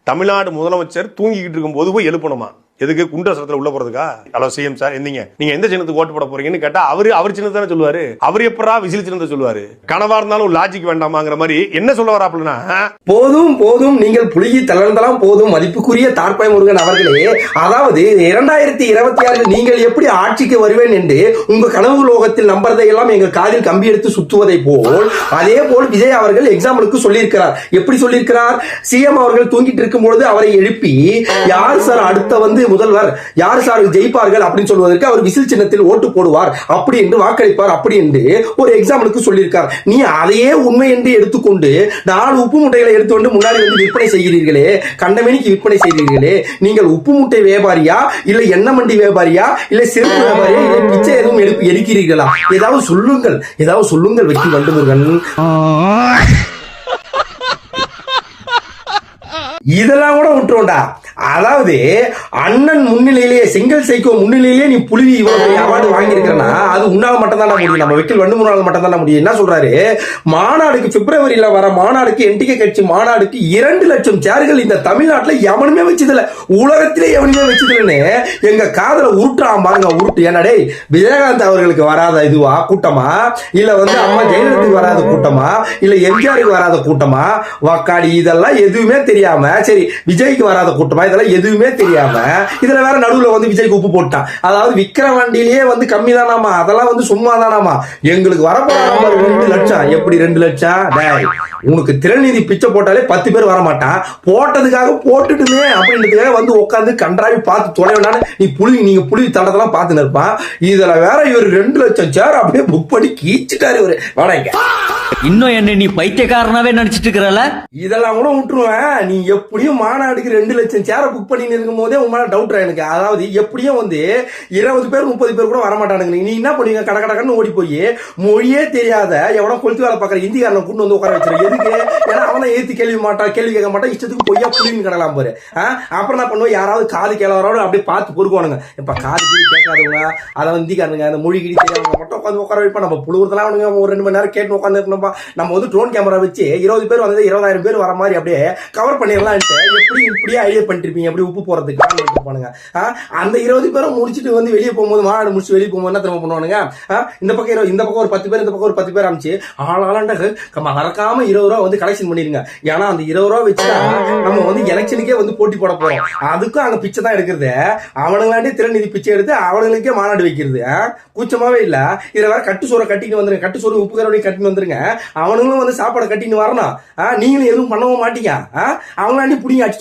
தமிழ்நாடு முதலமைச்சர் தூங்கிக்கிட்டு இருக்கும் போது போய் எழுப்பணுமா? எதுக்கு? குண்டசரத்துல உள்ள போறதுக்கா? ஹலோ சிஎம் சார், எந்தீங்க நீங்க எந்த சின்னத்துக்கு ஓட்டு போட போறீங்கன்னு கேட்டா அவர் சின்னத்தை தானே சொல்லுவாரு. அவர் எப்பரா விசில் சின்னத்தை சொல்லுவாரு? கனவா இருந்தாலும் லாஜிக் வேண்டாமாங்கிற மாதிரி என்ன சொல்ல வராப்லனா, போதும் போதும் நீங்கள் புலிகி தளர்ந்தலாம் போதும். மதிப்புக்குரிய தார்பாய் முருகன் அவர்களே, அதாவது 2026 நீங்கள் எப்படி ஆட்சிக்கு வருவேன் என்று உங்க கனவு லோகத்தில் நம்புறதை எல்லாம் எங்க காதில் கம்பி எடுத்து சுத்துவதை போல் அதே போல் விஜய் அவர்கள் எக்ஸாம்பிளுக்கு சொல்லியிருக்கிறார். எப்படி சொல்லியிருக்கிறார்? சிஎம் அவர்கள் தூங்கிட்டு இருக்கும் பொழுது அவரை எழுப்பி, யார் சார் அடுத்த முதல்வர், யார் சார் ஜெயிப்பார்கள் அப்படின்னு சொல்வதற்கு அவர் விசில் சின்னத்தில் ஓட்டு போடுவார், அப்படி என்று வாக்களிப்பார், அப்படி என்று ஒரு எக்ஸாம்பிளுக்கு சொல்லியிருக்கார். நீ அதையே உண்மை என்று எடுத்துக்கொண்டு 4 உப்பு முட்டைகளை எடுத்துக்கொண்டு முன்னாடி விற்பனை செய்கிறீர்களே, கண்டமேனிக்கு விற்பனை செய்கிறீர்களே, நீங்கள் உப்பு முட்டை வியாபாரியா, இல்ல எண்ணெய் மண்டி வியாபாரியா, இல்ல செருப்பு வியாபாரியா, இல்ல பிச்சை எதுவும் எடுக்கிறீர்களா? ஏதாவது சொல்லுங்கள், ஏதாவது சொல்லுங்கள். வெற்றி வந்து முருகன், இதெல்லாம் கூட விட்டுருவோம்டா. அதாவது அண்ணன் முன்னிலையிலேயே, சிங்கிள் சைக்கோ முன்னிலையிலேயே நீ புலிவி இவ்வளவு அவார்டு வாங்கியிருக்கிறனா அது உன்னால மட்டும் தான் முடியும். நம்ம வெற்றில் வந்து முன்னாள் மட்டும் தான் முடியும். என்ன சொல்றாரு? மாநாடுக்கு பிப்ரவரியில வர மாநாடுக்கு, என்டிகே கட்சி மாநாடுக்கு 2 லட்சம் சேர்கள் இந்த தமிழ்நாட்டுல எவனுமே வச்சதில்ல, உலகத்திலே எவனுமே வச்சதில்லைன்னு எங்க காதல உருட்டுறான் பாருங்க. உருட்டு என்னடே, விஜயகாந்த் அவர்களுக்கு வராத இதுவா கூட்டமா, இல்ல அம்மா ஜெயலலிதாவுக்கு வராத கூட்டமா, இல்ல எம்ஜிஆருக்கு வராத கூட்டமா, வாக்காடி இதெல்லாம் எதுவுமே தெரியாம, சரி விஜய்க்கு வராத கூட்டமா, இதெல்லாம் எதுவுமே தெரியாம இதுல வேற நடுவுல விஜய்க்கு உப்பு போட்டான். அதாவது விக்கிரவாண்டியிலேயே கம்மி தானாமா, அதெல்லாம் சும்மா தானாமா. எங்களுக்கு வரப்போற 2 லட்சம். எப்படி 2 லட்சம்? உனக்கு திறநிதி பிச்சை போட்டாலே 10 பேர் வரமாட்டான். போட்டதுக்காக போட்டுட்டுமே அப்படின்றதுக்காக உட்காந்து கன்றாவி பார்த்து தொலைவனான நீங்க புலி தண்டத்தெல்லாம் பார்த்து நிற்பான். இதுல வேற இவர் 2 லட்சம் சேர் அப்படியே புக் பண்ணி கீச்சிட்டாரு இவரு. வாடகை இன்னும் என்ன நீ பைத்தியக்காரனாவே நினைச்சிட்டு இருக்கிறல? இதெல்லாம் கூட விட்டுருவேன். நீ எப்படியும் மாநாடுக்கு 2 லட்சம் சேரை புக் பண்ணி இருக்கும் போதே உங்க மேல டவுட் எனக்கு. அதாவது எப்படியும் 20 பேர் 30 பேர் கூட வரமாட்டானுங்க. நீ என்ன பண்ணுவீங்க? கடக்கடன்னு ஓடி போய் மொழியே தெரியாத எவனோ கொளுத்து வேலை பார்க்கற இந்திக்காரனை கூட்டு உட்கார வச்சிருக்க. எதுக்கு? ஏன்னா அவனை ஏத்தி கேள்வி கேட்க மாட்டான். இஷ்டத்துக்கு பொய்யா புள்ளின்னு கிடலாம் பாரு. அப்புறம் என்ன பண்ணுவோம்? யாராவது காது கேளவரோட அப்படியே பார்த்து பொறுக்குவானுங்க. இப்ப காது கேட்காதவங்க, அதை இந்திக்காரனுங்க, அந்த மொழி கிடி தெரியாதவங்க மட்டும் உட்காந்து உட்கார வைப்பா. நம்ம புழுவுறதெல்லாம் ஒரு 2 மணி நேரம் கேட்டு உட்காந்து இருக்கணும்பா. நம்ம ட்ரோன் கேமரா வச்சு 20 பேர் 20,000 பேர் வர மாதிரி அப்படியே கவர் பண்ணிடலாம். எப்படி இப்படியே ஐடியா பண்ணிருப்பீங்க? எப்படி உப்பு போறதுக்கு பண்ணுங்க. அந்த 20 பேரும் முடிச்சுட்டு வெளியே போகும்போது, மாநாடு முடிச்சு வெளியே போகும்போது என்ன திரும்ப பண்ணுவானுங்க? இந்த பக்கம் ஒரு 10 பேர், இந்த பக்கம் ஒரு 10 பேர் அமைச்சு ஆளாண்டாக மறக்காம 20 ரூபா கலெக்ஷன் பண்ணிருங்க. ஏன்னா அந்த 20 ரூபா வச்சுதான் நம்ம எலெக்ஷனுக்கே போட்டி போட போறோம். அதுக்கும் அங்க பிச்சை தான் எடுக்கிறது. அவனுங்களாண்டே திறநிதி பிச்சை எடுத்து அவனுங்களுக்கே மாநாடு வைக்கிறது. கூச்சமாவே இல்ல. இதுல வேற கட்டு சோறை கட்டிட்டு வந்துருங்க, கட்டு சோறு உப்பு கரவடி கட்டிட்டு வந்துருங்க. அவனுங்களும் சாப்பாடை கட்டின்னு வரணும். நீங்களும் எதுவும் பண்ணவும் மாட்டீங்க. அவங்களாண்டி புடிங்க அடிச்சு